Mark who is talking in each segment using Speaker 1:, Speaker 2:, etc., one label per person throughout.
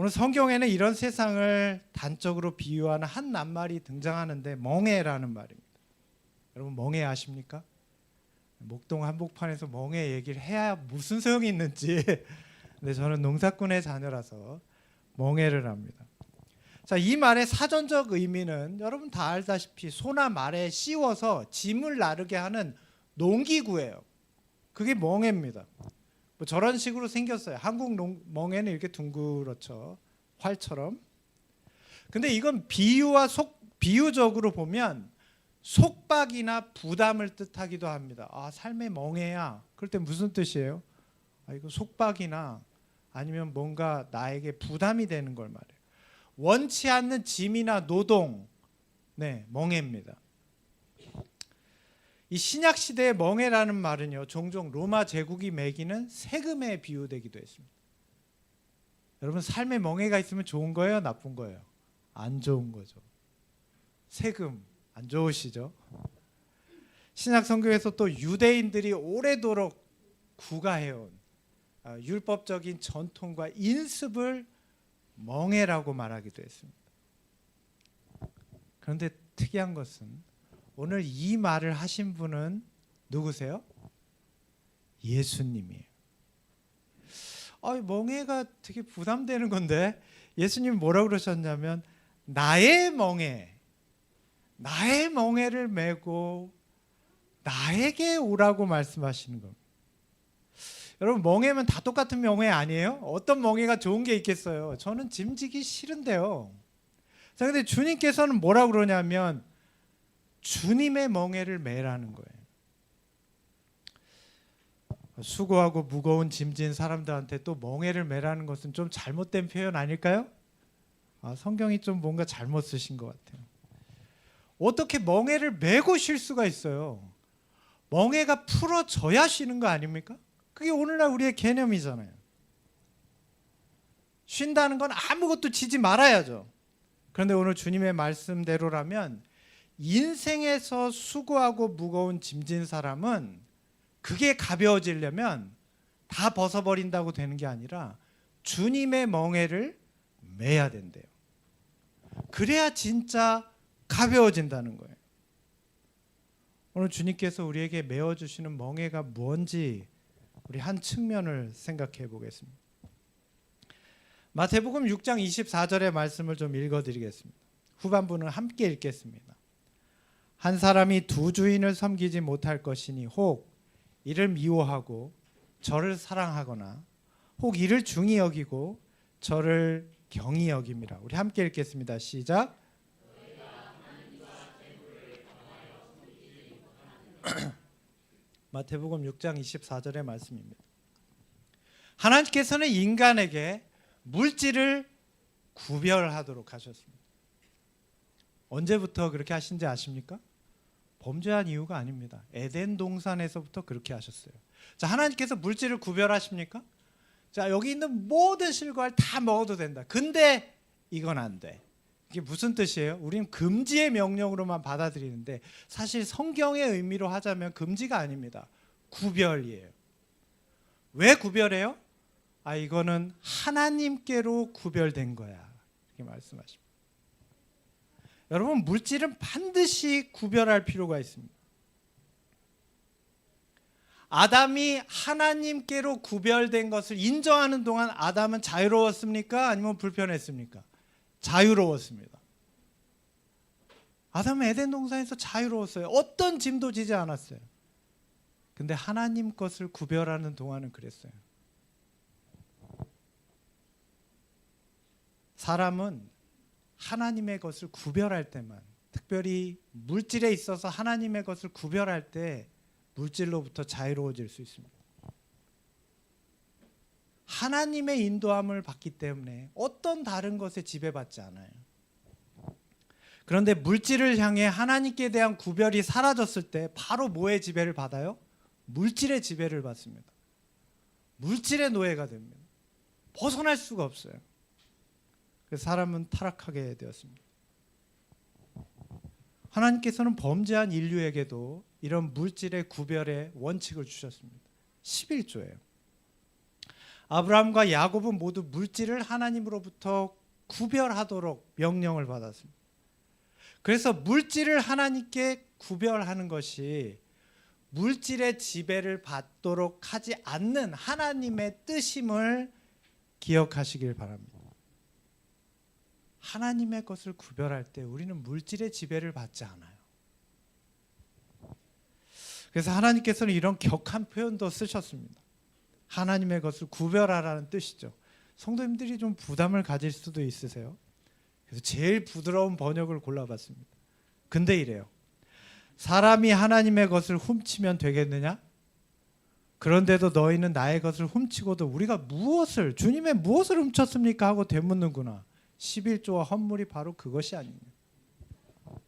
Speaker 1: 오늘 성경에는 이런 세상을 단적으로 비유하는 한 낱말이 등장하는데 멍해라는 말입니다. 여러분 멍해 아십니까? 목동 한복판에서 멍해 얘기를 해야 무슨 소용이 있는지 근데 저는 농사꾼의 자녀라서 멍해를 합니다. 자, 이 말의 사전적 의미는 여러분 다 알다시피 소나 말에 씌워서 짐을 나르게 하는 농기구예요. 그게 멍해입니다. 뭐 저런 식으로 생겼어요. 한국 멍해는 이렇게 둥그렇죠. 활처럼. 근데 이건 비유적으로 보면 속박이나 부담을 뜻하기도 합니다. 아, 삶의 멍해야. 그럴 때 무슨 뜻이에요? 아, 이거 속박이나 아니면 뭔가 나에게 부담이 되는 걸 말해요. 원치 않는 짐이나 노동, 네, 멍해입니다. 이 신약 시대의 멍해라는 말은요, 종종 로마 제국이 매기는 세금에 비유되기도 했습니다. 여러분 삶에 멍해가 있으면 좋은 거예요, 나쁜 거예요? 안 좋은 거죠. 세금 안 좋으시죠? 신약 성경에서 또 유대인들이 오래도록 구가해온 율법적인 전통과 인습을 멍해라고 말하기도 했습니다. 그런데 특이한 것은 오늘 이 말을 하신 분은 누구세요? 예수님이에요. 멍해가 되게 부담되는 건데 예수님이 뭐라고 그러셨냐면 나의 멍해를 메고 나에게 오라고 말씀하시는 겁니다. 여러분 멍해면 다 똑같은 멍해 아니에요? 어떤 멍해가 좋은 게 있겠어요? 저는 짐지기 싫은데요. 자, 근데 주님께서는 뭐라고 그러냐면 주님의 멍해를 메라는 거예요. 수고하고 무거운 짐진 사람들한테 또 멍해를 메라는 것은 좀 잘못된 표현 아닐까요? 성경이 좀 뭔가 잘못 쓰신 것 같아요. 어떻게 멍해를 메고 쉴 수가 있어요? 멍해가 풀어져야 쉬는 거 아닙니까? 그게 오늘날 우리의 개념이잖아요. 쉰다는 건 아무것도 지지 말아야죠. 그런데 오늘 주님의 말씀대로라면 인생에서 수고하고 무거운 짐진 사람은 그게 가벼워지려면 다 벗어버린다고 되는 게 아니라 주님의 멍해를 매야 된대요. 그래야 진짜 가벼워진다는 거예요. 오늘 주님께서 우리에게 메어주시는 멍해가 뭔지 우리 한 측면을 생각해 보겠습니다. 마태복음 6장 24절의 말씀을 좀 읽어드리겠습니다. 후반부는 함께 읽겠습니다. 한 사람이 두 주인을 섬기지 못할 것이니 혹 이를 미워하고 저를 사랑하거나 혹 이를 중히 여기고 저를 경히 여김이라. 우리 함께 읽겠습니다. 시작. 마태복음 6장 24절의 말씀입니다. 하나님께서는 인간에게 물질을 구별하도록 하셨습니다. 언제부터 그렇게 하신지 아십니까? 범죄한 이유가 아닙니다. 에덴 동산에서부터 그렇게 하셨어요. 자, 하나님께서 물질을 구별하십니까? 자, 여기 있는 모든 실과를 다 먹어도 된다. 근데 이건 안 돼. 이게 무슨 뜻이에요? 우리는 금지의 명령으로만 받아들이는데 사실 성경의 의미로 하자면 금지가 아닙니다. 구별이에요. 왜 구별해요? 이거는 하나님께로 구별된 거야. 이렇게 말씀하십니다. 여러분 물질은 반드시 구별할 필요가 있습니다. 아담이 하나님께로 구별된 것을 인정하는 동안 아담은 자유로웠습니까? 아니면 불편했습니까? 자유로웠습니다. 아담은 에덴 동산에서 자유로웠어요. 어떤 짐도 지지 않았어요. 근데 하나님 것을 구별하는 동안은 그랬어요. 사람은 하나님의 것을 구별할 때만, 특별히 물질에 있어서 하나님의 것을 구별할 때 물질로부터 자유로워질 수 있습니다. 하나님의 인도함을 받기 때문에 어떤 다른 것에 지배받지 않아요. 그런데 물질을 향해 하나님께 대한 구별이 사라졌을 때 바로 뭐의 지배를 받아요? 물질의 지배를 받습니다. 물질의 노예가 됩니다. 벗어날 수가 없어요. 그래서 사람은 타락하게 되었습니다. 하나님께서는 범죄한 인류에게도 이런 물질의 구별의 원칙을 주셨습니다. 11조예요. 아브라함과 야곱은 모두 물질을 하나님으로부터 구별하도록 명령을 받았습니다. 그래서 물질을 하나님께 구별하는 것이 물질의 지배를 받도록 하지 않는 하나님의 뜻임을 기억하시길 바랍니다. 하나님의 것을 구별할 때 우리는 물질의 지배를 받지 않아요. 그래서 하나님께서는 이런 격한 표현도 쓰셨습니다. 하나님의 것을 구별하라는 뜻이죠. 성도님들이 좀 부담을 가질 수도 있으세요. 그래서 제일 부드러운 번역을 골라봤습니다. 근데 이래요. 사람이 하나님의 것을 훔치면 되겠느냐? 그런데도 너희는 나의 것을 훔치고도 우리가 주님의 무엇을 훔쳤습니까? 하고 되묻는구나. 11조와 헌물이 바로 그것이 아니냐.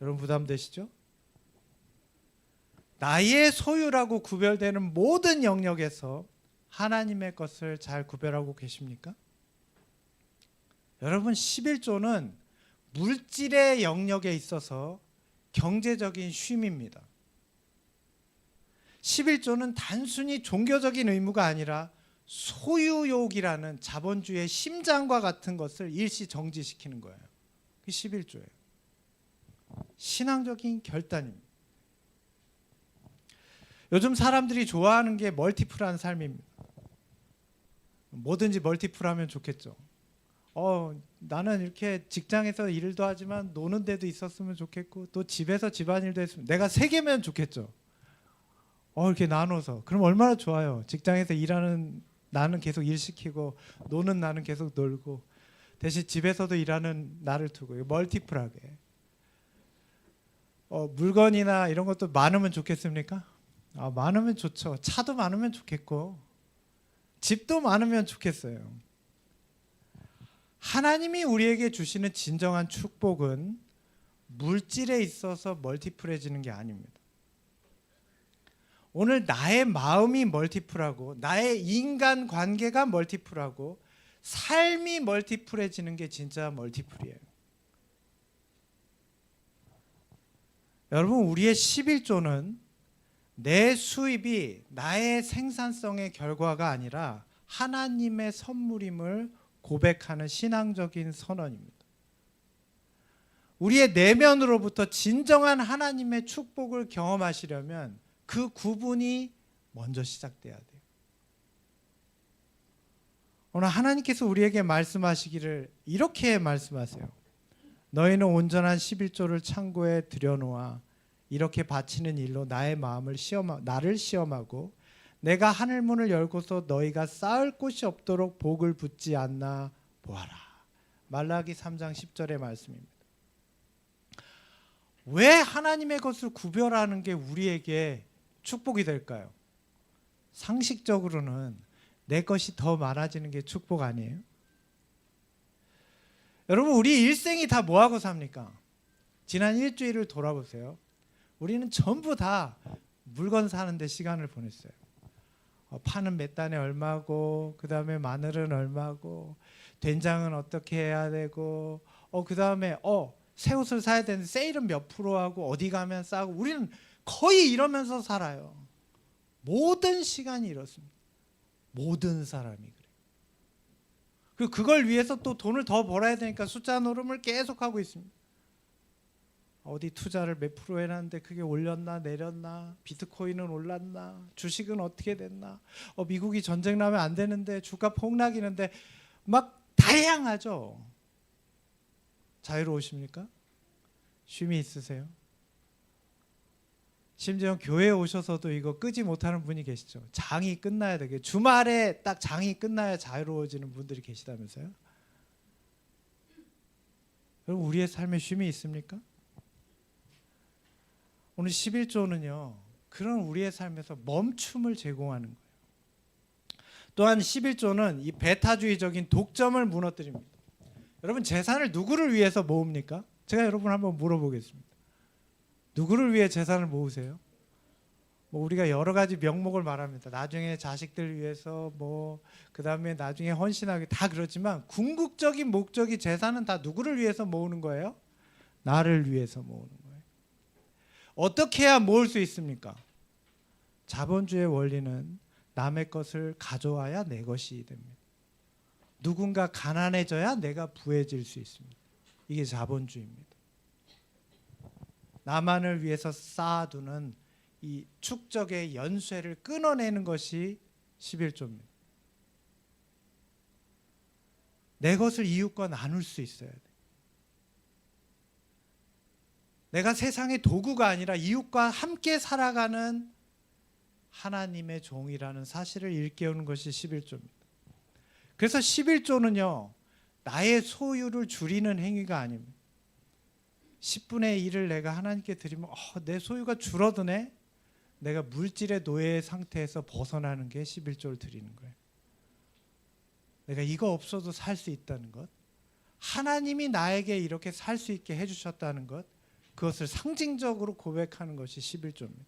Speaker 1: 여러분 부담되시죠? 나의 소유라고 구별되는 모든 영역에서 하나님의 것을 잘 구별하고 계십니까? 여러분 11조는 물질의 영역에 있어서 경제적인 쉼입니다. 11조는 단순히 종교적인 의무가 아니라 소유욕이라는 자본주의의 심장과 같은 것을 일시 정지시키는 거예요. 그게 11조예요. 신앙적인 결단입니다. 요즘 사람들이 좋아하는 게 멀티플한 삶입니다. 뭐든지 멀티플하면 좋겠죠. 나는 이렇게 직장에서 일도 하지만 노는 데도 있었으면 좋겠고 또 집에서 집안일도 했으면 내가 3개면 좋겠죠. 이렇게 나눠서 그럼 얼마나 좋아요. 직장에서 일하는 나는 계속 일 시키고 노는 나는 계속 놀고 대신 집에서도 일하는 나를 두고 멀티플하게. 물건이나 이런 것도 많으면 좋겠습니까? 많으면 좋죠. 차도 많으면 좋겠고 집도 많으면 좋겠어요. 하나님이 우리에게 주시는 진정한 축복은 물질에 있어서 멀티플해지는 게 아닙니다. 오늘 나의 마음이 멀티플하고 나의 인간관계가 멀티플하고 삶이 멀티플해지는 게 진짜 멀티플이에요. 여러분 우리의 11조는 내 수입이 나의 생산성의 결과가 아니라 하나님의 선물임을 고백하는 신앙적인 선언입니다. 우리의 내면으로부터 진정한 하나님의 축복을 경험하시려면 그 구분이 먼저 시작돼야 돼요. 오늘 하나님께서 우리에게 말씀하시기를 이렇게 말씀하세요. 너희는 온전한 11조를 창고에 들여놓아 이렇게 바치는 일로 나의 마음을 나를 시험하고 내가 하늘 문을 열고서 너희가 쌓을 곳이 없도록 복을 붓지 않나 보아라. 말라기 3장 10절의 말씀입니다. 왜 하나님의 것을 구별하는 게 우리에게 축복이 될까요? 상식적으로는 내 것이 더 많아지는 게 축복 아니에요? 여러분 우리 일생이 다 뭐하고 삽니까? 지난 일주일을 돌아보세요. 우리는 전부 다 물건 사는데 시간을 보냈어요. 파는 몇 단에 얼마고 그 다음에 마늘은 얼마고 된장은 어떻게 해야 되고 그 다음에 새 옷을 사야 되는데 세일은 몇 프로하고 어디 가면 싸고 우리는 거의 이러면서 살아요. 모든 시간이 이렇습니다. 모든 사람이 그래요. 그리고 그걸 위해서 또 돈을 더 벌어야 되니까 숫자 노름을 계속 하고 있습니다. 어디 투자를 몇 프로 해놨는데 그게 올렸나 내렸나, 비트코인은 올랐나, 주식은 어떻게 됐나, 미국이 전쟁 나면 안 되는데 주가 폭락이는데 막 다양하죠. 자유로우십니까? 쉼이 있으세요? 심지어 교회에 오셔서도 이거 끄지 못하는 분이 계시죠. 장이 끝나야 되게 주말에 딱 장이 끝나야 자유로워지는 분들이 계시다면서요? 여러분 우리의 삶에 쉼이 있습니까? 오늘 11조는요. 그런 우리의 삶에서 멈춤을 제공하는 거예요. 또한 11조는 이 배타주의적인 독점을 무너뜨립니다. 여러분 재산을 누구를 위해서 모읍니까? 제가 여러분 한번 물어보겠습니다. 누구를 위해 재산을 모으세요? 우리가 여러 가지 명목을 말합니다. 나중에 자식들 위해서 그다음에 나중에 헌신하기 다 그렇지만 궁극적인 목적이 재산은 다 누구를 위해서 모으는 거예요? 나를 위해서 모으는 거예요. 어떻게 해야 모을 수 있습니까? 자본주의 원리는 남의 것을 가져와야 내 것이 됩니다. 누군가 가난해져야 내가 부해질 수 있습니다. 이게 자본주의입니다. 나만을 위해서 쌓아두는 이 축적의 연쇄를 끊어내는 것이 11조입니다. 내 것을 이웃과 나눌 수 있어야 돼. 내가 세상의 도구가 아니라 이웃과 함께 살아가는 하나님의 종이라는 사실을 일깨우는 것이 11조입니다. 그래서 11조는요, 나의 소유를 줄이는 행위가 아닙니다. 10분의 1을 내가 하나님께 드리면 내 소유가 줄어드네. 내가 물질의 노예 상태에서 벗어나는 게 11조를 드리는 거예요. 내가 이거 없어도 살 수 있다는 것, 하나님이 나에게 이렇게 살 수 있게 해주셨다는 것, 그것을 상징적으로 고백하는 것이 11조입니다.